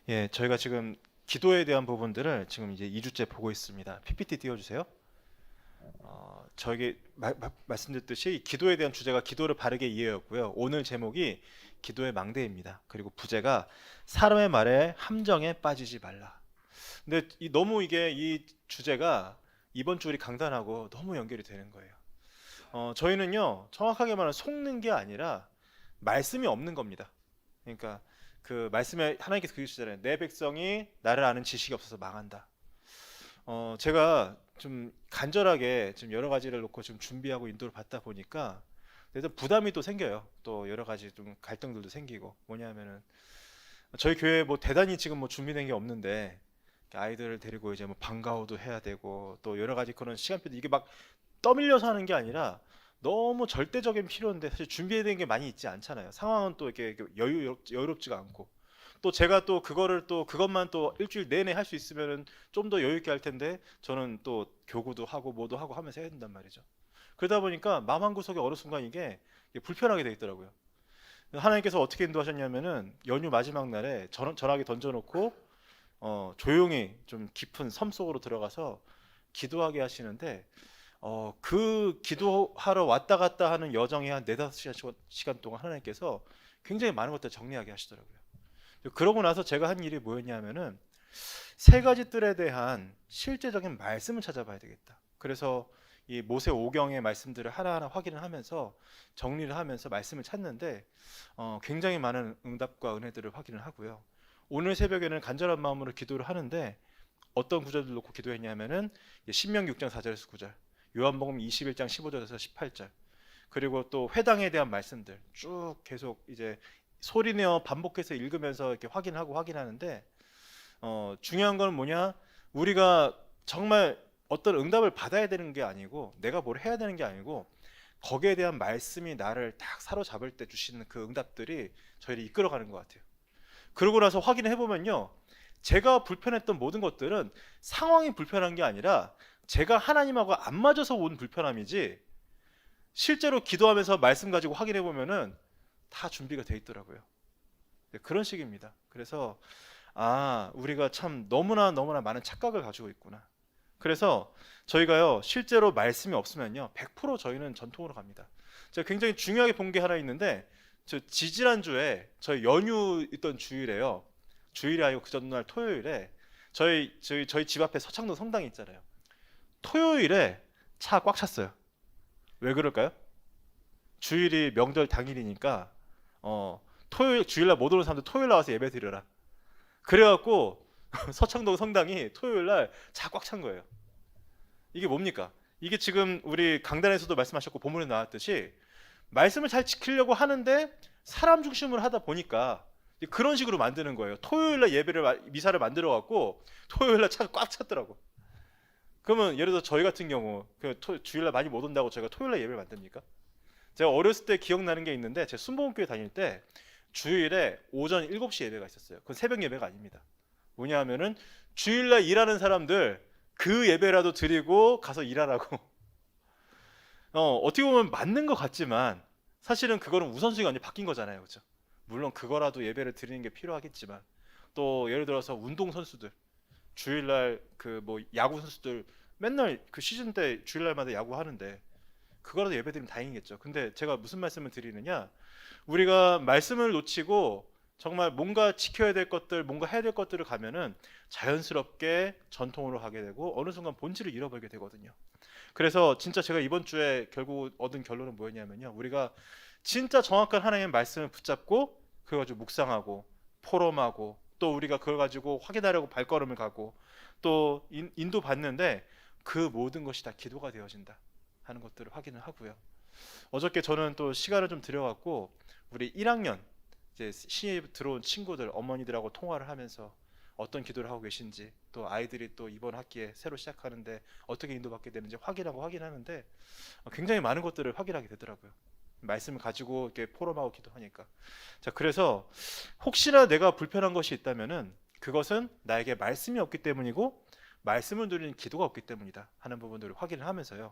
예, 저희가 지금 기도에 대한 부분들을 지금 이제 2주째 보고 있습니다. PPT 띄워주세요. 저에게 말씀드렸듯이 이 기도에 대한 주제가 기도를 바르게 이해였고요. 오늘 제목이 기도의 망대입니다. 그리고 부제가 사람의 말에 함정에 빠지지 말라. 근데 너무 이게 이 주제가 이번 주 우리 강단하고 너무 연결이 되는 거예요. 저희는요, 정확하게 말하면 속는 게 아니라 말씀이 없는 겁니다. 그러니까 그 말씀에 하나님께서 그러시잖아요. 내 백성이 나를 아는 지식이 없어서 망한다. 제가 좀 간절하게 좀 여러 가지를 놓고 좀 준비하고 인도를 받다 보니까 그래서 부담이 또 생겨요. 또 여러 가지 좀 갈등들도 생기고 뭐냐면은 저희 교회 뭐 대단히 지금 뭐 준비된 게 없는데 아이들을 데리고 이제 뭐 방과후도 해야 되고 또 여러 가지 그런 시간표도 이게 막 떠밀려서 하는 게 아니라 너무 절대적인 필요인데 사실 준비해야 되는 게 많이 있지 않잖아요. 상황은 또 이렇게 여유롭지가 않고 또 제가 또 그거를 또 그것만 또 일주일 내내 할 수 있으면은 좀 더 여유 있게 할 텐데 저는 또 교구도 하고 뭐도 하고 하면서 해야 된단 말이죠. 그러다 보니까 마음 한 구석에 어느 순간 이게 불편하게 돼 있더라고요. 하나님께서 어떻게 인도하셨냐면은 연휴 마지막 날에 전화기 던져놓고 조용히 좀 깊은 섬 속으로 들어가서 기도하게 하시는데 그 기도하러 왔다 갔다 하는 여정이 한 네다섯 시간 동안 하나님께서 굉장히 많은 것들을 정리하게 하시더라고요. 그러고 나서 제가 한 일이 뭐였냐면은 세 가지 뜰에 대한 실제적인 말씀을 찾아봐야 되겠다. 그래서 이 모세 오경의 말씀들을 하나하나 확인을 하면서 정리를 하면서 말씀을 찾는데 굉장히 많은 응답과 은혜들을 확인을 하고요. 오늘 새벽에는 간절한 마음으로 기도를 하는데 어떤 구절들 놓고 기도했냐면은 신명기 6장 4절에서 9절, 요한복음 21장 15절에서 18절, 그리고 또 회당에 대한 말씀들 쭉 계속 이제 소리내어 반복해서 읽으면서 이렇게 확인하고 확인하는데 중요한 건 뭐냐? 우리가 정말 어떤 응답을 받아야 되는 게 아니고 내가 뭘 해야 되는 게 아니고 거기에 대한 말씀이 나를 딱 사로잡을 때 주시는 그 응답들이 저희를 이끌어가는 것 같아요. 그러고 나서 확인해 보면요, 제가 불편했던 모든 것들은 상황이 불편한 게 아니라 제가 하나님하고 안 맞아서 온 불편함이지 실제로 기도하면서 말씀 가지고 확인해 보면은 다 준비가 돼 있더라고요. 네, 그런 식입니다. 그래서 우리가 참 너무나 너무나 많은 착각을 가지고 있구나. 그래서 저희가요, 실제로 말씀이 없으면요 100% 저희는 전통으로 갑니다. 제가 굉장히 중요하게 본 게 하나 있는데 저 지지난주에 저희 연휴 있던 주일에요, 주일이 아니고 그 전날 토요일에 저희 집 앞에 서창동 성당이 있잖아요. 토요일에 차 꽉 찼어요. 왜 그럴까요? 주일이 명절 당일이니까 토요일 주일날 못 오는 사람들 토요일 나와서 예배 드려라. 그래갖고 서창동 성당이 토요일날 차 꽉 찬 거예요. 이게 뭡니까? 이게 지금 우리 강단에서도 말씀하셨고 본문에 나왔듯이 말씀을 잘 지키려고 하는데 사람 중심으로 하다 보니까 그런 식으로 만드는 거예요. 토요일날 미사를 만들어 갖고 토요일날 차가 꽉 찼더라고. 그러면 예를 들어 저희 같은 경우 주일날 많이 못 온다고 저희가 토요일날 예배를 만듭니까? 제가 어렸을 때 기억나는 게 있는데 제가 순복음교회 다닐 때 주일에 오전 7시 예배가 있었어요. 그건 새벽 예배가 아닙니다. 뭐냐 하면은 주일날 일하는 사람들 그 예배라도 드리고 가서 일하라고. 어떻게 보면 맞는 것 같지만 사실은 그거는 우선순위가 완전히 바뀐 거잖아요. 그렇죠? 물론 그거라도 예배를 드리는 게 필요하겠지만 또 예를 들어서 운동 선수들 주일날 그 뭐 야구 선수들 맨날 그 시즌 때 주일날마다 야구 하는데 그거라도 예배드리면 다행이겠죠. 근데 제가 무슨 말씀을 드리느냐, 우리가 말씀을 놓치고 정말 뭔가 지켜야 될 것들, 뭔가 해야 될 것들을 가면은 자연스럽게 전통으로 가게 되고 어느 순간 본질을 잃어버리게 되거든요. 그래서 진짜 제가 이번 주에 결국 얻은 결론은 뭐였냐면요, 우리가 진짜 정확한 하나님의 말씀을 붙잡고 그걸 가지고 묵상하고 포럼하고 또 우리가 그걸 가지고 확인하려고 발걸음을 가고 또 인도 받는데 그 모든 것이 다 기도가 되어진다 하는 것들을 확인을 하고요. 어저께 저는 또 시간을 좀 들여갖고 우리 1학년 이제 신입 들어온 친구들 어머니들하고 통화를 하면서 어떤 기도를 하고 계신지 또 아이들이 또 이번 학기에 새로 시작하는데 어떻게 인도받게 되는지 확인하는데 굉장히 많은 것들을 확인하게 되더라고요. 말씀을 가지고 이렇게 포럼하고 기도하니까. 자, 그래서 혹시나 내가 불편한 것이 있다면은 그것은 나에게 말씀이 없기 때문이고 말씀을 드리는 기도가 없기 때문이다 하는 부분들을 확인을 하면서요,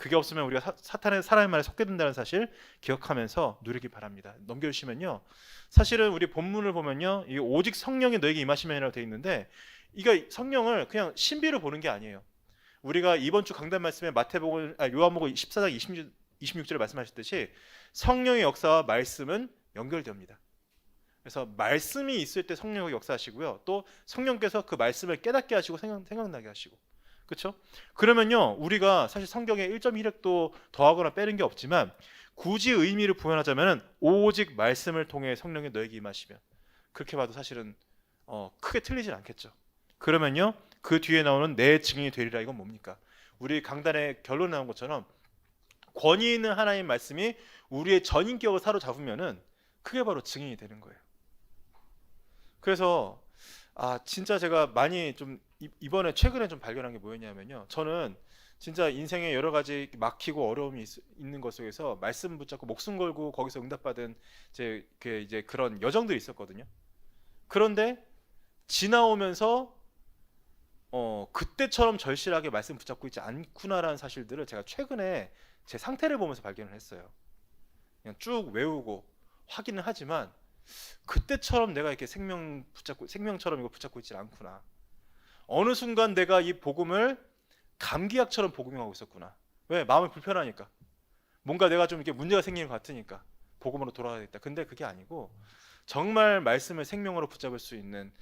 그게 없으면 우리가 사탄의 사람의 말에 속게 된다는 사실 기억하면서 누리기 바랍니다. 넘겨주시면요. 사실은 우리 본문을 보면요. 이 오직 성령이 너에게 임하시면이라고 되어 있는데 이게 성령을 그냥 신비로 보는 게 아니에요. 우리가 이번 주 강단 말씀에 요한복음 14장 26절에 말씀하셨듯이 성령의 역사와 말씀은 연결됩니다. 그래서 말씀이 있을 때 성령이 역사하시고요. 또 성령께서 그 말씀을 깨닫게 하시고 생각나게 하시고. 그렇죠? 그러면요. 우리가 사실 성경에 1.1획도 더하거나 빼는 게 없지만 굳이 의미를 부연하자면 오직 말씀을 통해 성령이 너에게 임하시면 그렇게 봐도 사실은 크게 틀리진 않겠죠. 그러면요. 그 뒤에 나오는 내 증인이 되리라 이건 뭡니까? 우리 강단의 결론 나온 것처럼 권위 있는 하나님 말씀이 우리의 전인격을 사로잡으면은 그게 바로 증인이 되는 거예요. 그래서 진짜 제가 많이 좀 이번에 최근에 좀 발견한 게 뭐였냐면요. 저는 진짜 인생에 여러 가지 막히고 어려움이 있는 것 속에서 말씀 붙잡고 목숨 걸고 거기서 응답받은 이제 그런 여정들이 있었거든요. 그런데 지나오면서 그때처럼 절실하게 말씀 붙잡고 있지 않구나라는 사실들을 제가 최근에 제 상태를 보면서 발견을 했어요. 그냥 쭉 외우고 확인은 하지만 그때처럼 내가 이렇게 생명처럼 이거 붙잡고 있지 않구나. 어느 순간 내가 이 복음을 감기약처럼 복음하고 있었구나. 왜? 마음이 불편하니까. 뭔가 내가 좀 이렇게 문제가 생기는 것 같으니까 복음으로 돌아가야겠다. 근데 그게 아니고 정말 말씀을 생명으로 붙잡을 수 있는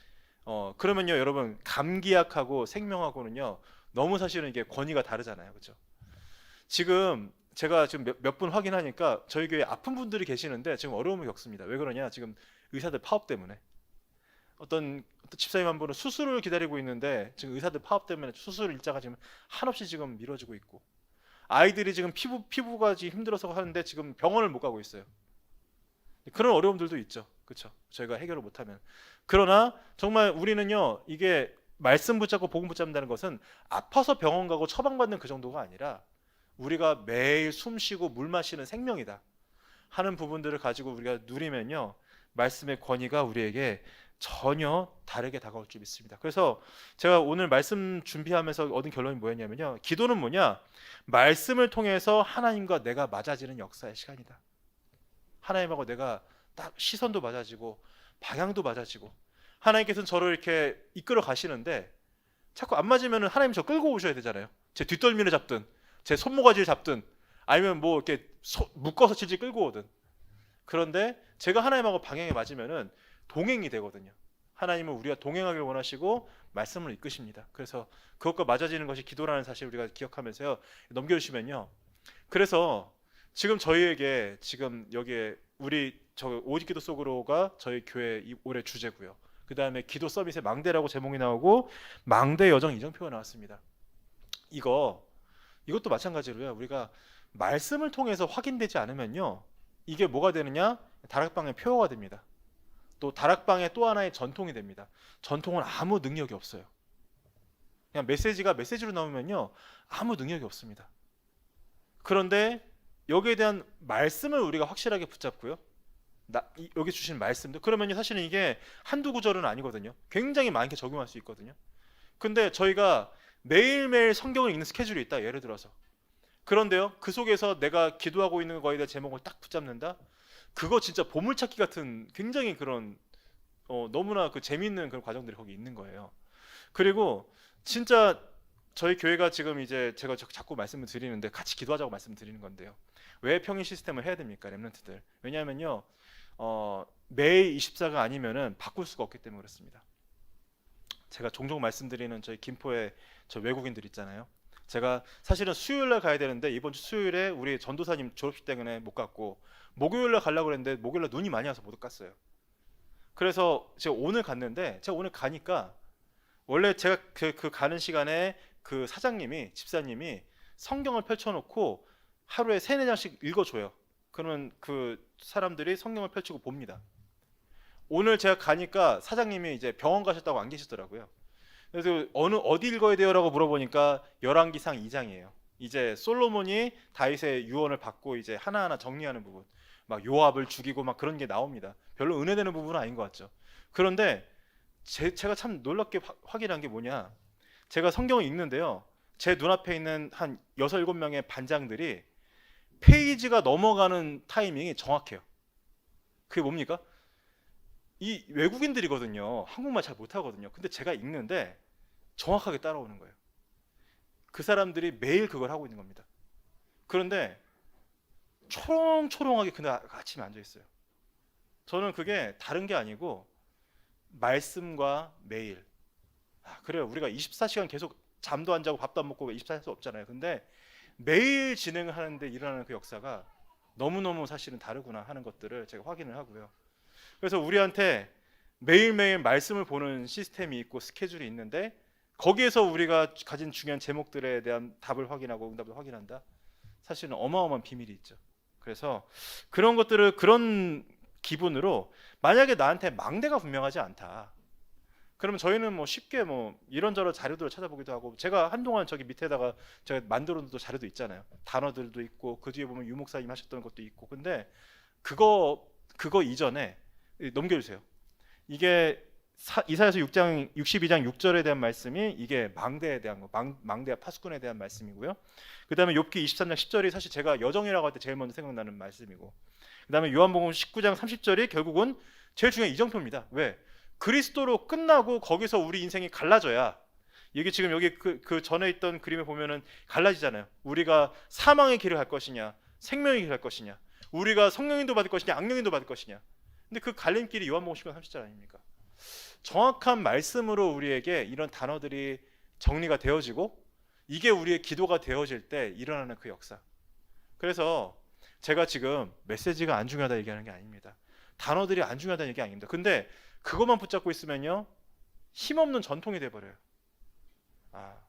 그러면요 여러분 감기약하고 생명하고는요 너무 사실은 이게 권위가 다르잖아요. 그렇죠? 지금 제가 지금 몇 분 확인하니까 저희 교회에 아픈 분들이 계시는데 지금 어려움을 겪습니다. 왜 그러냐? 지금 의사들 파업 때문에 어떤 집사님 한 분은 수술을 기다리고 있는데 지금 의사들 파업 때문에 수술 일자가 지금 한없이 지금 미뤄지고 있고 아이들이 지금 피부가 지금 힘들어서 하는데 지금 병원을 못 가고 있어요. 그런 어려움들도 있죠. 그렇죠? 저희가 해결을 못하면. 그러나 정말 우리는요 이게 말씀 붙잡고 복음 붙잡는다는 것은 아파서 병원 가고 처방받는 그 정도가 아니라 우리가 매일 숨 쉬고 물 마시는 생명이다 하는 부분들을 가지고 우리가 누리면요 말씀의 권위가 우리에게 전혀 다르게 다가올 줄 믿습니다. 그래서 제가 오늘 말씀 준비하면서 얻은 결론이 뭐였냐면요 기도는 뭐냐? 말씀을 통해서 하나님과 내가 맞아지는 역사의 시간이다. 하나님하고 내가 딱 시선도 맞아지고 방향도 맞아지고 하나님께서는 저를 이렇게 이끌어 가시는데 자꾸 안 맞으면 하나님 저 끌고 오셔야 되잖아요. 제 뒷덜미를 잡든 제 손모가지를 잡든 아니면 뭐 이렇게 묶어서 질질 끌고 오든. 그런데 제가 하나님하고 방향이 맞으면은 동행이 되거든요. 하나님은 우리가 동행하길 원하시고 말씀을 이끄십니다. 그래서 그것과 맞아지는 것이 기도라는 사실 우리가 기억하면서요 넘겨주시면요. 그래서 지금 저희에게 지금 여기에 우리 오직 기도 속으로가 저희 교회 올해 주제고요. 그 다음에 기도 서밋의 망대라고 제목이 나오고 망대 여정 이정표가 나왔습니다. 이것도 마찬가지로요. 우리가 말씀을 통해서 확인되지 않으면요. 이게 뭐가 되느냐? 다락방의 표어가 됩니다. 또 다락방의 또 하나의 전통이 됩니다. 전통은 아무 능력이 없어요. 그냥 메시지가 메시지로 나오면요. 아무 능력이 없습니다. 그런데 여기에 대한 말씀을 우리가 확실하게 붙잡고요. 여기 주신 말씀도 그러면요. 사실은 이게 한두 구절은 아니거든요. 굉장히 많게 적용할 수 있거든요. 근데 저희가 매일매일 성경을 읽는 스케줄이 있다. 예를 들어서. 그런데요. 그 속에서 내가 기도하고 있는 거에 대한 제목을 딱 붙잡는다. 그거 진짜 보물찾기 같은 굉장히 그런 너무나 그 재미있는 그런 과정들이 거기 있는 거예요. 그리고 진짜 저희 교회가 지금 이제 제가 자꾸 말씀을 드리는데 같이 기도하자고 말씀드리는 건데요. 왜 평일 시스템을 해야 됩니까? 렘넌트들. 왜냐하면요. 매일 24가 아니면은 바꿀 수가 없기 때문에 그렇습니다. 제가 종종 말씀드리는 저희 김포에 저 외국인들 있잖아요. 제가 사실은 수요일날 가야 되는데 이번 주 수요일에 우리 전도사님 졸업식 때문에 못 갔고 목요일날 가려고 그랬는데 목요일날 눈이 많이 와서 못 갔어요. 그래서 제가 오늘 갔는데 제가 오늘 가니까 원래 제가 그 가는 시간에 그 사장님이 집사님이 성경을 펼쳐놓고 하루에 3-4장씩 읽어줘요. 그러면 그 사람들이 성경을 펼치고 봅니다. 오늘 제가 가니까 사장님이 이제 병원 가셨다고 안 계시더라고요. 그래서 어디 읽어야 돼요라고 물어보니까 열왕기상 2장이에요. 이제 솔로몬이 다윗의 유언을 받고 이제 하나하나 정리하는 부분, 막 요압을 죽이고 막 그런 게 나옵니다. 별로 은혜되는 부분은 아닌 것 같죠. 그런데 제가 참 놀랍게 확인한 게 뭐냐? 제가 성경을 읽는데요. 제 눈앞에 있는 한 6, 7명의 반장들이 페이지가 넘어가는 타이밍이 정확해요. 그게 뭡니까? 이 외국인들이거든요. 한국말 잘 못하거든요. 근데 제가 읽는데 정확하게 따라오는 거예요. 그 사람들이 매일 그걸 하고 있는 겁니다. 그런데 초롱초롱하게 그날 아침에 앉아 있어요. 저는 그게 다른 게 아니고 말씀과 매일. 그래요. 우리가 24시간 계속 잠도 안 자고 밥도 안 먹고 24시간 할 수 없잖아요. 근데 매일 진행을 하는데 일어나는 그 역사가 너무너무 사실은 다르구나 하는 것들을 제가 확인을 하고요. 그래서 우리한테 매일매일 말씀을 보는 시스템이 있고 스케줄이 있는데 거기에서 우리가 가진 중요한 제목들에 대한 답을 확인하고 응답을 확인한다. 사실은 어마어마한 비밀이 있죠. 그래서 그런 것들을 그런 기분으로 만약에 나한테 망대가 분명하지 않다. 그러면 저희는 뭐 쉽게 뭐 이런저런 자료들을 찾아보기도 하고 제가 한동안 저기 밑에다가 제가 만들어 놓은 자료도 있잖아요. 단어들도 있고 그 뒤에 보면 유 목사님 하셨던 것도 있고 근데 그거 이전에 넘겨주세요. 이게 이사야서 6장 62장 6절에 대한 말씀이 이게 망대에 대한 거, 망대와 파수꾼에 대한 말씀이고요. 그다음에 욥기 23장 10절이 사실 제가 여정이라고 할 때 제일 먼저 생각나는 말씀이고, 그다음에 요한복음 19장 30절이 결국은 제일 중요한 이정표입니다. 왜? 그리스도로 끝나고 거기서 우리 인생이 갈라져야 이게 지금 여기 그 전에 있던 그림에 보면은 갈라지잖아요. 우리가 사망의 길을 갈 것이냐, 생명의 길을 갈 것이냐, 우리가 성령인도 받을 것이냐, 악령인도 받을 것이냐. 근데 그 갈림길이 요한복음 19장 30절 아닙니까? 정확한 말씀으로 우리에게 이런 단어들이 정리가 되어지고 이게 우리의 기도가 되어질 때 일어나는 그 역사. 그래서 제가 지금 메시지가 안 중요하다 얘기하는 게 아닙니다. 단어들이 안 중요하다는 얘기 아닙니다. 근데 그것만 붙잡고 있으면요 힘없는 전통이 돼버려요.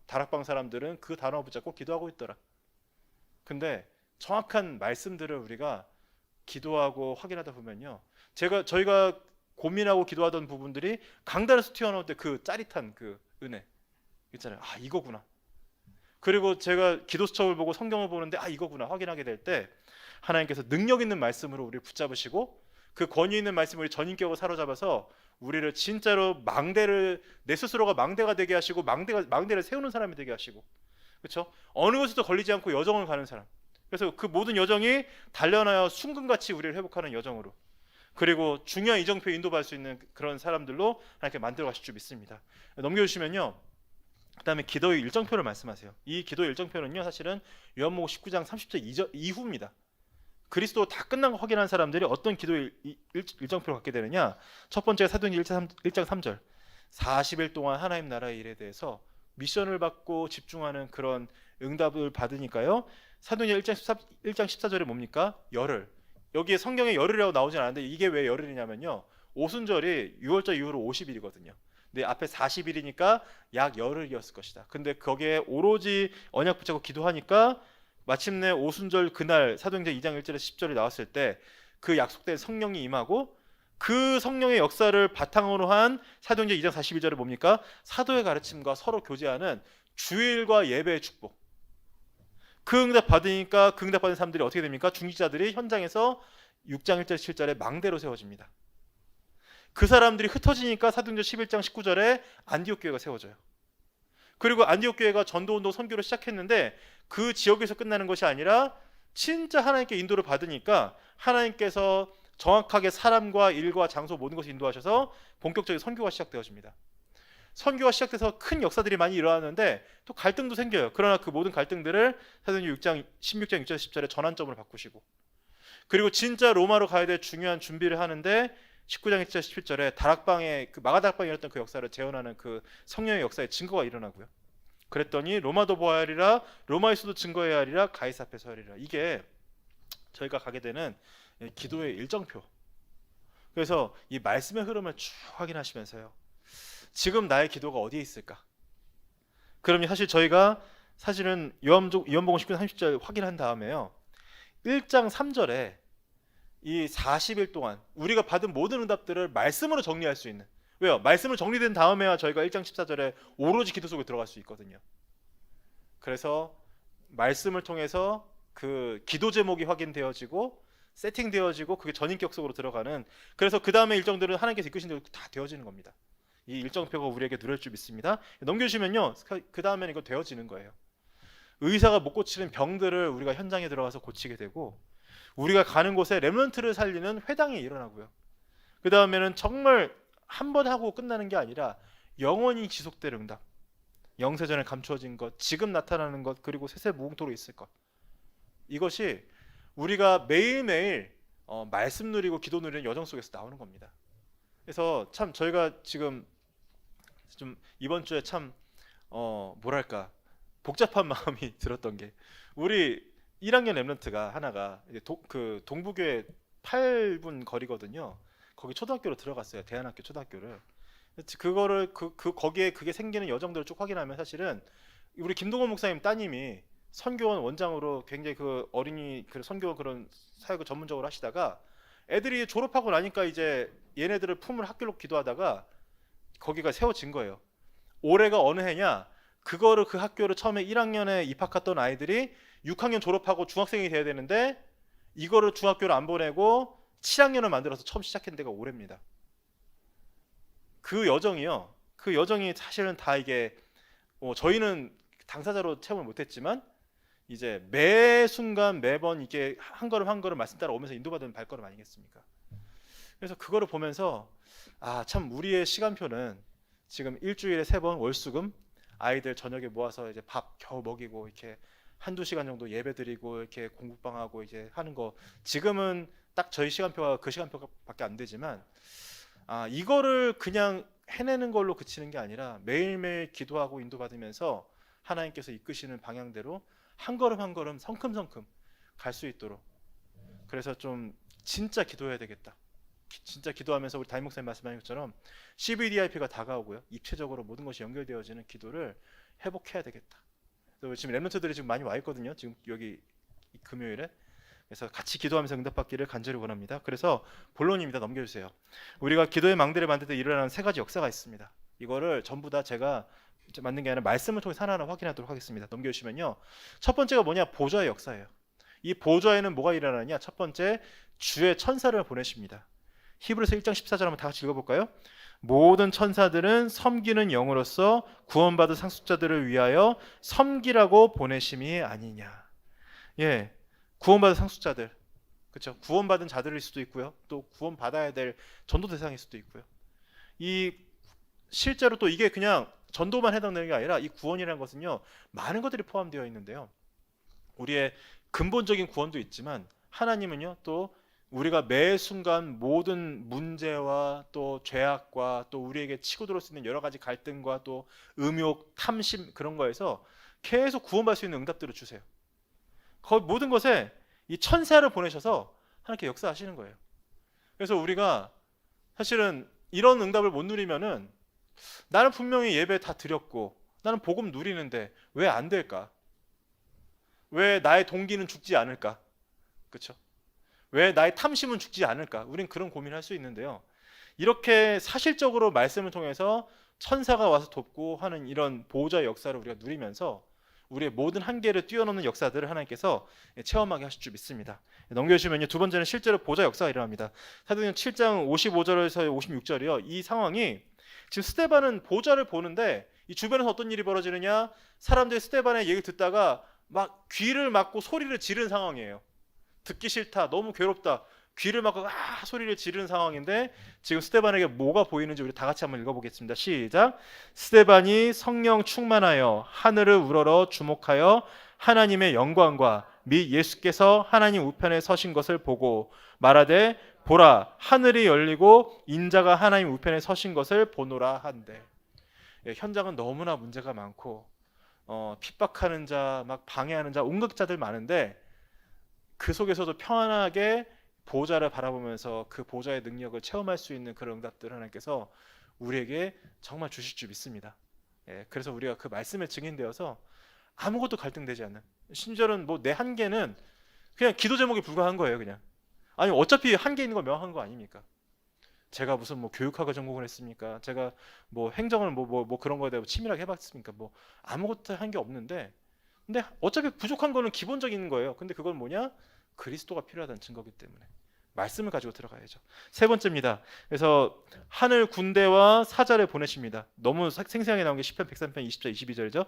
다락방 사람들은 그 단어 붙잡고 기도하고 있더라. 근데 정확한 말씀들을 우리가 기도하고 확인하다 보면요 저희가 고민하고 기도하던 부분들이 강단에서 튀어나올 때 그 짜릿한 그 은혜 있잖아요. 이거구나. 그리고 제가 기도수첩을 보고 성경을 보는데 이거구나 확인하게 될 때 하나님께서 능력 있는 말씀으로 우리를 붙잡으시고 그 권위 있는 말씀을 우리 전인격으로 사로잡아서 우리를 진짜로 내 스스로가 망대가 되게 하시고 망대를 세우는 사람이 되게 하시고, 그렇죠? 어느 것에도 걸리지 않고 여정을 가는 사람. 그래서 그 모든 여정이 단련하여 순금같이 우리를 회복하는 여정으로, 그리고 중요한 이정표에 인도받을 수 있는 그런 사람들로 하나님께 만들어 가실 줄 믿습니다. 넘겨주시면요 그 다음에 기도의 일정표를 말씀하세요. 이 기도의 일정표는요 사실은 요한복음 19장 30절 이후입니다. 그리스도 다 끝난 거 확인한 사람들이 어떤 기도의 일정표를 갖게 되느냐, 첫 번째가 사도행전 1장 3절 40일 동안 하나님 나라의 일에 대해서 미션을 받고 집중하는 그런 응답을 받으니까요. 사도행전 1장 14절에 뭡니까? 열흘. 여기에 성경에 열흘이라고 나오진 않는데 이게 왜 열흘이냐면요 오순절이 6월절 이후로 50일이거든요. 근데 앞에 40일이니까 약 열흘이었을 것이다. 근데 거기에 오로지 언약 붙잡고 기도하니까 마침내 오순절 그날 사도행전 2장 1절에서 10절이 나왔을 때 그 약속된 성령이 임하고 그 성령의 역사를 바탕으로 한 사도행전 2장 41절에 뭡니까? 사도의 가르침과 서로 교제하는 주일과 예배의 축복. 그 응답 받으니까 그 응답 받은 사람들이 어떻게 됩니까? 중직자들이 현장에서 6장 1절 7절에 망대로 세워집니다. 그 사람들이 흩어지니까 사도행전 11장 19절에 안디옥 교회가 세워져요. 그리고 안디옥 교회가 전도운동 선교를 시작했는데 그 지역에서 끝나는 것이 아니라 진짜 하나님께 인도를 받으니까 하나님께서 정확하게 사람과 일과 장소 모든 것을 인도하셔서 본격적인 선교가 시작되어집니다. 선교가 시작돼서 큰 역사들이 많이 일어나는데 또 갈등도 생겨요. 그러나 그 모든 갈등들을 사도행전 16장 6절 10절에 전환점으로 바꾸시고, 그리고 진짜 로마로 가야 될 중요한 준비를 하는데 19장 1절 17절에 다락방에 그 마가다락방에 일어났던 그 역사를 재현하는 그 성령의 역사의 증거가 일어나고요. 그랬더니 로마도 보아야 하리라, 로마에서도 증거해야 하리라, 가이사 앞에서 하리라. 이게 저희가 가게 되는 기도의 일정표. 그래서 이 말씀의 흐름을 쭉 확인하시면서요 지금 나의 기도가 어디에 있을까? 그러면 사실 저희가 사실은 요한복음 19장 30절 확인한 다음에요 1장 3절에 이 40일 동안 우리가 받은 모든 응답들을 말씀으로 정리할 수 있는, 왜요? 말씀을 정리된 다음에야 저희가 1장 14절에 오로지 기도 속에 들어갈 수 있거든요. 그래서 말씀을 통해서 그 기도 제목이 확인되어지고 세팅되어지고 그게 전인격 속으로 들어가는, 그래서 그 다음에 일정들은 하나님께서 이끄신 대로 다 되어지는 겁니다. 이 일정표가 우리에게 누릴 줄 믿습니다. 넘겨주시면요 그 다음에는 이거 되어지는 거예요. 의사가 못 고치는 병들을 우리가 현장에 들어가서 고치게 되고, 우리가 가는 곳에 렘넌트를 살리는 회당이 일어나고요. 그 다음에는 정말 한 번 하고 끝나는 게 아니라 영원히 지속될 응답, 영세전에 감추어진 것, 지금 나타나는 것, 그리고 세세무궁토로 있을 것, 이것이 우리가 매일매일 말씀 누리고 기도 누리는 여정 속에서 나오는 겁니다. 그래서 참 저희가 지금 좀 이번 주에 참 뭐랄까 복잡한 마음이 들었던 게, 우리 1학년 랩런트가 하나가 이제 그 동부교회 8분 거리거든요. 거기 초등학교로 들어갔어요. 대안학교 초등학교를. 그거를 거기에 그게 생기는 여정들을 쭉 확인하면 사실은 우리 김동원 목사님 따님이 선교원 원장으로 굉장히 그 어린이 그 선교 그런 사역을 전문적으로 하시다가 애들이 졸업하고 나니까 이제 얘네들을 품을 학교로 기도하다가 거기가 세워진 거예요. 올해가 어느 해냐? 그거를 그 학교를 처음에 1학년에 입학했던 아이들이 6학년 졸업하고 중학생이 돼야 되는데 이거를 중학교를 안 보내고 7학년을 만들어서 처음 시작한 데가 올해입니다. 그 여정이요. 그 여정이 사실은 다 이게 저희는 당사자로 체험을 못했지만 이제 매 순간 매번 이게 한 걸음 한 걸음 말씀 따라 오면서 인도받은 발걸음 아니겠습니까? 그래서 그거를 보면서 참 우리의 시간표는 지금 일주일에 3번 월수금 아이들 저녁에 모아서 이제 밥 겨우 먹이고 이렇게 한두 시간 정도 예배 드리고 이렇게 공부방하고 이제 하는 거, 지금은 딱 저희 시간표가 그 시간표밖에 안 되지만 이거를 그냥 해내는 걸로 그치는 게 아니라 매일매일 기도하고 인도받으면서 하나님께서 이끄시는 방향대로 한 걸음 한 걸음 성큼성큼 갈 수 있도록, 그래서 좀 진짜 기도해야 되겠다. 진짜 기도하면서 우리 담임 목사님 말씀하신 것처럼 CVDIP가 다가오고요. 입체적으로 모든 것이 연결되어지는 기도를 회복해야 되겠다. 지금 랩런트들이 지금 많이 와 있거든요. 지금 여기 금요일에. 그래서 같이 기도하면서 응답받기를 간절히 원합니다. 그래서 본론입니다. 넘겨주세요. 우리가 기도의 망대를 만들 때 일어나는 3가지 역사가 있습니다. 이거를 전부 다 제가 만든 게 아니라 말씀을 통해서 하나하나 확인하도록 하겠습니다. 넘겨주시면요. 첫 번째가 뭐냐? 보좌의 역사예요. 이 보좌에는 뭐가 일어나냐? 첫 번째, 주의 천사를 보내십니다. 히브리서 1장 14절 한번 다 같이 읽어볼까요? 모든 천사들은 섬기는 영으로서 구원받은 상속자들을 위하여 섬기라고 보내심이 아니냐. 예, 구원받은 상속자들, 그렇죠? 구원받은 자들일 수도 있고요. 또 구원받아야 될 전도 대상일 수도 있고요. 이 실제로 또 이게 그냥 전도만 해당되는 게 아니라 이 구원이라는 것은요, 많은 것들이 포함되어 있는데요. 우리의 근본적인 구원도 있지만 하나님은요, 또 우리가 매 순간 모든 문제와 또 죄악과 또 우리에게 치고 들어올 수 있는 여러 가지 갈등과 또 음욕, 탐심, 그런 거에서 계속 구원받을 수 있는 응답들을 주세요. 그 모든 것에 이 천사를 보내셔서 하나님께 역사하시는 거예요. 그래서 우리가 사실은 이런 응답을 못 누리면은, 나는 분명히 예배 다 드렸고 나는 복음 누리는데 왜 안 될까? 왜 나의 동기는 죽지 않을까? 그렇죠? 왜 나의 탐심은 죽지 않을까? 우린 그런 고민을 할 수 있는데요. 이렇게 사실적으로 말씀을 통해서 천사가 와서 돕고 하는 이런 보호자의 역사를 우리가 누리면서 우리의 모든 한계를 뛰어넘는 역사들을 하나님께서 체험하게 하실 줄 믿습니다. 넘겨주시면요. 두 번째는 실제로 보호자 역사가 일어납니다. 사도행전 7장 55절에서 56절이요. 이 상황이 지금 스데반은 보호자를 보는데 이 주변에서 어떤 일이 벌어지느냐? 사람들이 스데반의 얘기를 듣다가 막 귀를 막고 소리를 지르는 상황이에요. 듣기 싫다, 너무 괴롭다, 귀를 막고 소리를 지르는 상황인데 지금 스데반에게 뭐가 보이는지 우리 다 같이 한번 읽어보겠습니다. 시작. 스데반이 성령 충만하여 하늘을 우러러 주목하여 하나님의 영광과 및 예수께서 하나님 우편에 서신 것을 보고 말하되 보라, 하늘이 열리고 인자가 하나님 우편에 서신 것을 보노라 한대. 현장은 너무나 문제가 많고 핍박하는 자, 막 방해하는 자, 온갖 자들 많은데 그 속에서도 평안하게 보호자를 바라보면서 그 보호자의 능력을 체험할 수 있는 그런 응답들을 하나님께서 우리에게 정말 주실 줄 믿습니다. 그래서 우리가 그 말씀에 증인되어서 아무것도 갈등되지 않는, 심지어는 뭐 내 한계는 그냥 기도 제목에 불과한 거예요. 그냥 아니 어차피 한계 있는 거 명확한 거 아닙니까? 제가 무슨 뭐 교육학을 전공을 했습니까? 제가 뭐 행정을 뭐 그런 거에 대해 치밀하게 해봤습니까? 뭐 아무것도 한 게 없는데, 근데 어차피 부족한 거는 기본적인 거예요. 근데 그건 뭐냐? 그리스도가 필요하다는 증거기 때문에 말씀을 가지고 들어가야죠. 세 번째입니다. 그래서 하늘 군대와 사자를 보내십니다. 너무 생생하게 나온 게 시편 103편 20절 22절이죠.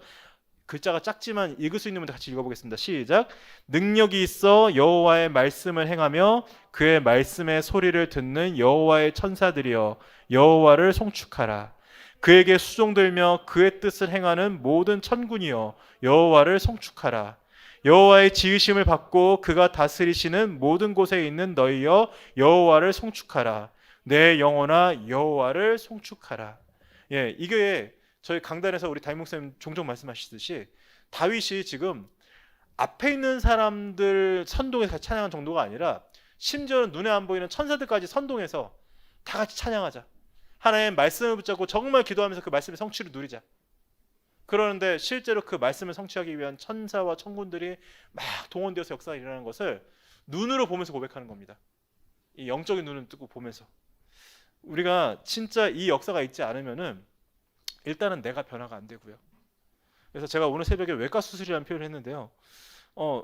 글자가 작지만 읽을 수 있는 분들 같이 읽어보겠습니다. 시작. 능력이 있어 여호와의 말씀을 행하며 그의 말씀의 소리를 듣는 여호와의 천사들이여 여호와를 송축하라. 그에게 수종들며 그의 뜻을 행하는 모든 천군이여 여호와를 송축하라. 여호와의 지으심을 받고 그가 다스리시는 모든 곳에 있는 너희여 여호와를 송축하라. 내 영혼아 여호와를 송축하라. 예, 이게 저희 강단에서 우리 담임 목사님 종종 말씀하시듯이 다윗이 지금 앞에 있는 사람들 선동해서 찬양한 정도가 아니라 심지어는 눈에 안 보이는 천사들까지 선동해서 다 같이 찬양하자. 하나님의 말씀을 붙잡고 정말 기도하면서 그 말씀의 성취를 누리자. 그러는데 실제로 그 말씀을 성취하기 위한 천사와 천군들이 막 동원되어서 역사가 일어나는 것을 눈으로 보면서 고백하는 겁니다. 이 영적인 눈을 뜨고 보면서 우리가 진짜 이 역사가 있지 않으면은 일단은 내가 변화가 안 되고요. 그래서 제가 오늘 새벽에 외과 수술이라는 표현을 했는데요.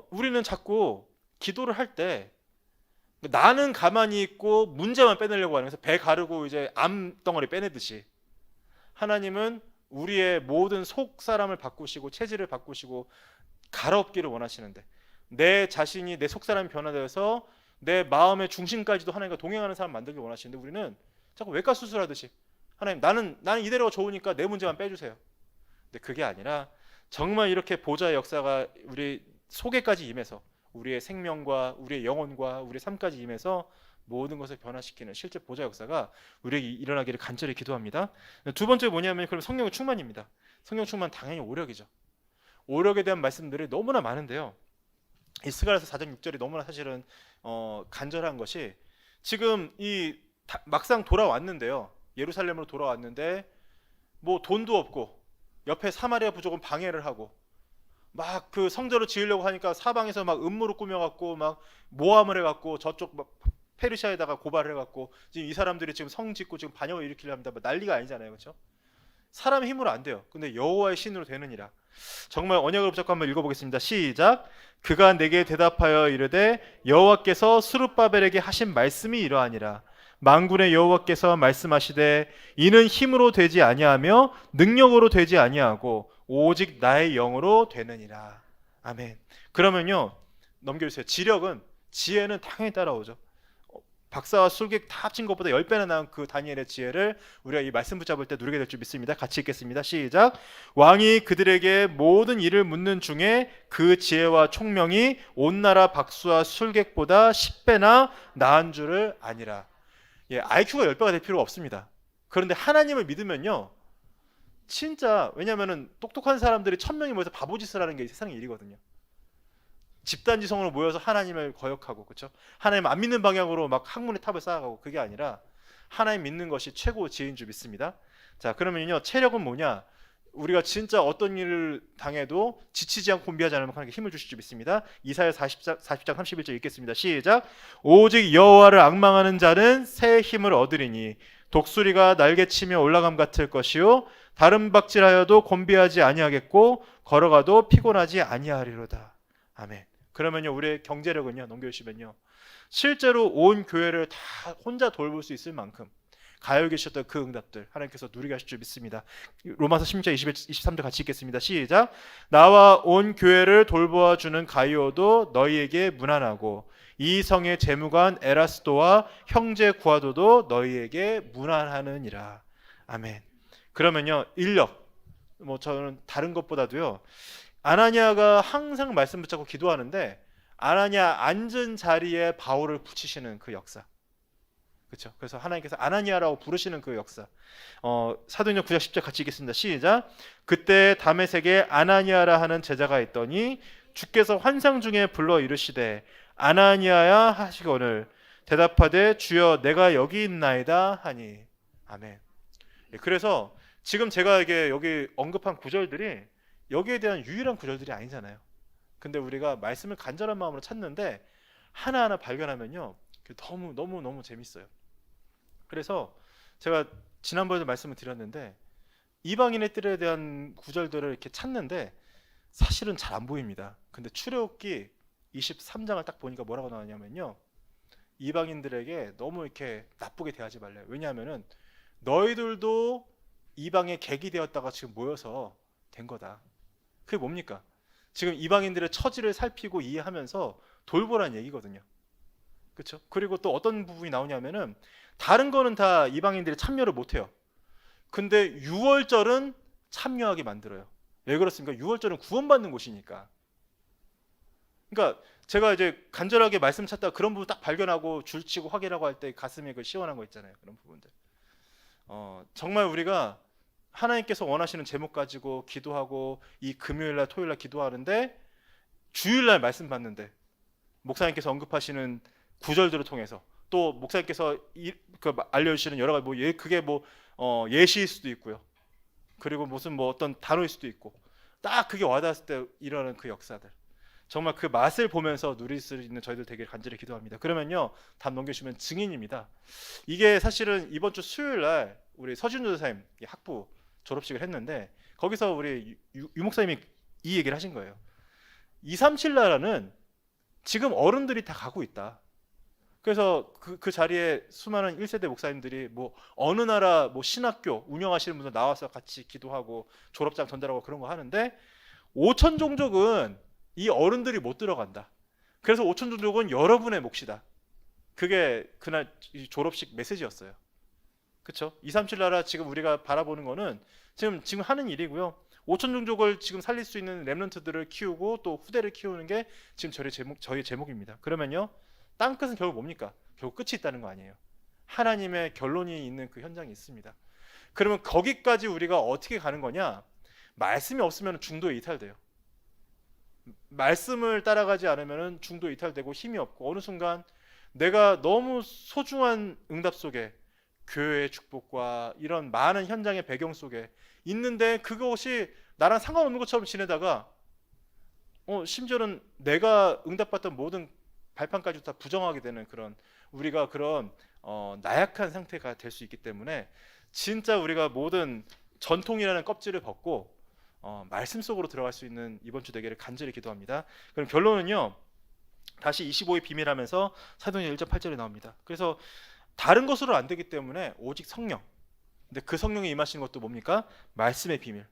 우리는 자꾸 기도를 할 때 나는 가만히 있고 문제만 빼내려고 하는, 그래서 배 가르고 이제 암덩어리 빼내듯이 하나님은 우리의 모든 속 사람을 바꾸시고 체질을 바꾸시고 갈아엎기를 원하시는데 내 자신이 내 속 사람이 변화되어서 내 마음의 중심까지도 하나님과 동행하는 사람 만들기 원하시는데 우리는 자꾸 외과 수술하듯이 하나님 나는 이대로가 좋으니까 내 문제만 빼주세요. 근데 그게 아니라 정말 이렇게 보좌의 역사가 우리 속에까지 임해서 우리의 생명과 우리의 영혼과 우리의 삶까지 임해서 모든 것을 변화시키는 실제 보좌 역사가 우리에게 일어나기를 간절히 기도합니다. 두 번째 뭐냐면 그럼 성령의 충만입니다. 성령 충만 당연히 오력이죠. 오력에 대한 말씀들이 너무나 많은데요. 이 스가랴서 4장 6절이 너무나 사실은 간절한 것이 지금 막상 돌아왔는데요. 예루살렘으로 돌아왔는데 뭐 돈도 없고 옆에 사마리아 부족은 방해를 하고 막 그 성전을 지으려고 하니까 사방에서 막 음모를 꾸며갖고 막 모함을 해갖고 저쪽 막 페르시아에다가 고발을 해갖고 지금 이 사람들이 지금 성 짓고 지금 반역을 일으키려 합니다. 난리가 아니잖아요, 그렇죠? 사람의 힘으로 안 돼요. 근데 여호와의 신으로 되느니라. 정말 언약을 붙잡고 한번 읽어보겠습니다. 시작. 그가 내게 대답하여 이르되 여호와께서 스룹바벨에게 하신 말씀이 이러하니라. 만군의 여호와께서 말씀하시되 이는 힘으로 되지 아니하며 능력으로 되지 아니하고 오직 나의 영으로 되느니라. 아멘. 그러면요 넘겨주세요. 지혜는 당연히 따라오죠. 박사와 술객 다 합친 것보다 10배나 나은 그 다니엘의 지혜를 우리가 이 말씀 붙잡을 때 누리게 될 줄 믿습니다. 같이 읽겠습니다. 시작. 왕이 그들에게 모든 일을 묻는 중에 그 지혜와 총명이 온 나라 박수와 술객보다 10배나 나은 줄을 아니라. 예, IQ가 10배가 될 필요가 없습니다. 그런데 하나님을 믿으면요 진짜, 왜냐면은 똑똑한 사람들이 1000명이 모여서 바보짓을 하는 게 세상의 일이거든요. 집단지성으로 모여서 하나님을 거역하고, 그렇죠? 하나님 안 믿는 방향으로 막 학문의 탑을 쌓아가고, 그게 아니라 하나님 믿는 것이 최고 지혜인 줄 믿습니다. 자, 그러면요 체력은 뭐냐? 우리가 진짜 어떤 일을 당해도 지치지 않고 곤비하지 않으면 하나님께 힘을 주실 줄 믿습니다. 이사야 40장 31절 읽겠습니다. 시작. 오직 여호와를 앙망하는 자는 새 힘을 얻으리니 독수리가 날개치며 올라감 같을 것이요 다른 박질하여도 곤비하지 아니하겠고 걸어가도 피곤하지 아니하리로다. 아멘. 그러면요 우리의 경제력은요 넘겨주시면요 실제로 온 교회를 다 혼자 돌볼 수 있을 만큼 가요 계셨던 그 응답들 하나님께서 누리게 하실 줄 믿습니다. 로마서 16장 23절 같이 읽겠습니다. 시작. 나와 온 교회를 돌보아 주는 가이오도 너희에게 무난하고 이 성의 재무관 에라스도와 형제 구아도도 너희에게 무난하느니라. 아멘. 그러면요 인력 저는 다른 것보다도요 아나니아가 항상 말씀 붙잡고 기도하는데 아나니아 앉은 자리에 바울을 붙이시는 그 역사, 그렇죠? 그래서 하나님께서 아나니아라고 부르시는 그 역사. 사도행전 9장 10절 같이 읽겠습니다. 시작. 그때 다메섹에 아나니아라 하는 제자가 있더니 주께서 환상 중에 불러 이르시되 아나니아야 하시거늘 대답하되 주여 내가 여기 있나이다 하니. 아멘. 그래서 지금 제가 이게 여기 언급한 구절들이 여기에 대한 유일한 구절들이 아니잖아요. 근데 우리가 말씀을 간절한 마음으로 찾는데 하나하나 발견하면요 너무 재밌어요. 그래서 제가 지난번에도 말씀을 드렸는데 이방인의 뜰에 대한 구절들을 이렇게 찾는데 사실은 잘 안 보입니다. 근데 출애굽기 23장을 딱 보니까 뭐라고 나오냐면요 이방인들에게 너무 이렇게 나쁘게 대하지 말래요. 왜냐하면은 너희들도 이방의 객이 되었다가 지금 모여서 된 거다. 그게 뭡니까? 지금 이방인들의 처지를 살피고 이해하면서 돌보라는 얘기거든요. 그렇죠? 그리고 또 어떤 부분이 나오냐면은 다른 거는 다 이방인들이 참여를 못 해요. 근데 유월절은 참여하게 만들어요. 왜 그렇습니까? 유월절은 구원받는 곳이니까. 그러니까 제가 이제 간절하게 말씀 찾다가 그런 부분 딱 발견하고 줄치고 확인하고 할 때 가슴에 그 시원한 거 있잖아요. 그런 부분들. 정말 우리가 하나님께서 원하시는 제목 가지고 기도하고 이 금요일날 토요일날 기도하는데 주일날 말씀 받는데 목사님께서 언급하시는 구절들을 통해서 또 목사님께서 알려주시는 여러 가지 그게 예시일 수도 있고요. 그리고 무슨 어떤 단어일 수도 있고 딱 그게 와닿았을 때 일어나는 그 역사들. 정말 그 맛을 보면서 누릴 수 있는 저희들 되게 간절히 기도합니다. 그러면요, 다음 넘겨주시면 증인입니다. 이게 사실은 이번 주 수요일 날 우리 서준 전사님 학부 졸업식을 했는데 거기서 우리 유 목사님이 이 얘기를 하신 거예요. 237 나라는 지금 어른들이 다 가고 있다. 그래서 그 자리에 수많은 1세대 목사님들이 어느 나라 신학교 운영하시는 분들 나와서 같이 기도하고 졸업장 전달하고 그런 거 하는데 5천 종족은 이 어른들이 못 들어간다. 그래서 5천 종족은 여러분의 몫이다. 그게 그날 졸업식 메시지였어요. 그렇죠? 237 나라 지금 우리가 바라보는 거는 지금 하는 일이고요. 5천 종족을 지금 살릴 수 있는 렘넌트들을 키우고 또 후대를 키우는 게 지금 저희 제목입니다. 그러면요, 땅 끝은 결국 뭡니까? 결국 끝이 있다는 거 아니에요. 하나님의 결론이 있는 그 현장이 있습니다. 그러면 거기까지 우리가 어떻게 가는 거냐? 말씀이 없으면 중도에 이탈돼요. 말씀을 따라가지 않으면 중도에 이탈되고 힘이 없고 어느 순간 내가 너무 소중한 응답 속에 교회의 축복과 이런 많은 현장의 배경 속에 있는데 그것이 나랑 상관없는 것처럼 지내다가 심지어는 내가 응답받던 모든 발판까지 다 부정하게 되는 우리가 그런 나약한 상태가 될 수 있기 때문에 진짜 우리가 모든 전통이라는 껍질을 벗고 말씀 속으로 들어갈 수 있는 이번 주 되기를 간절히 기도합니다. 그럼 결론은요, 다시 25의 비밀하면서 사도행전 1장 8절에 나옵니다. 그래서 다른 것으로 안 되기 때문에 오직 성령. 근데 그 성령이 임하시는 것도 뭡니까? 말씀의 비밀.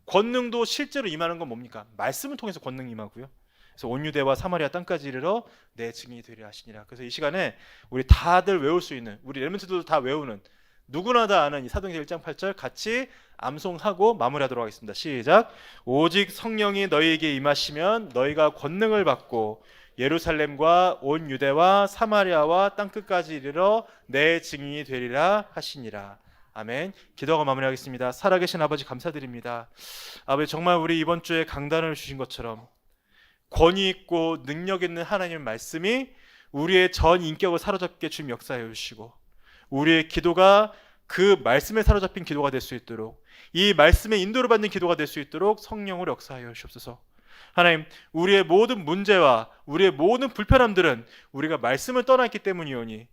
권능도 실제로 임하는 건 뭡니까? 말씀을 통해서 권능이 임하고요. 그래서 온 유대와 사마리아 땅까지 이르러 내 증인이 되리라 하시니라. 그래서 이 시간에 우리 다들 외울 수 있는, 우리 렘넌트들도 다 외우는, 누구나 다 아는 이 사도행전 1장 8절 같이 암송하고 마무리하도록 하겠습니다. 시작. 오직 성령이 너희에게 임하시면 너희가 권능을 받고 예루살렘과 온 유대와 사마리아와 땅끝까지 이르러 내 증인이 되리라 하시니라. 아멘. 기도하고 마무리하겠습니다. 살아계신 아버지 감사드립니다. 아버지, 정말 우리 이번 주에 강단을 주신 것처럼 권위 있고 능력 있는 하나님의 말씀이 우리의 전 인격을 사로잡게 주님 역사해 주시고 우리의 기도가 그 말씀에 사로잡힌 기도가 될 수 있도록, 이 말씀의 인도를 받는 기도가 될 수 있도록 성령으로 역사하여 주옵소서. 하나님, 우리의 모든 문제와 우리의 모든 불편함들은 우리가 말씀을 떠났기 때문이오니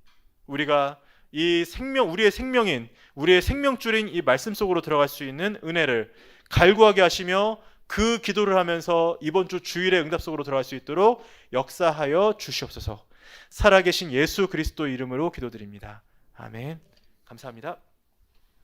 우리가 이 우리의 생명인, 우리의 생명줄인 이 말씀 속으로 들어갈 수 있는 은혜를 갈구하게 하시며 그 기도를 하면서 이번 주 주일의 응답 속으로 들어갈 수 있도록 역사하여 주시옵소서. 살아계신 예수 그리스도 이름으로 기도드립니다. 아멘. 감사합니다.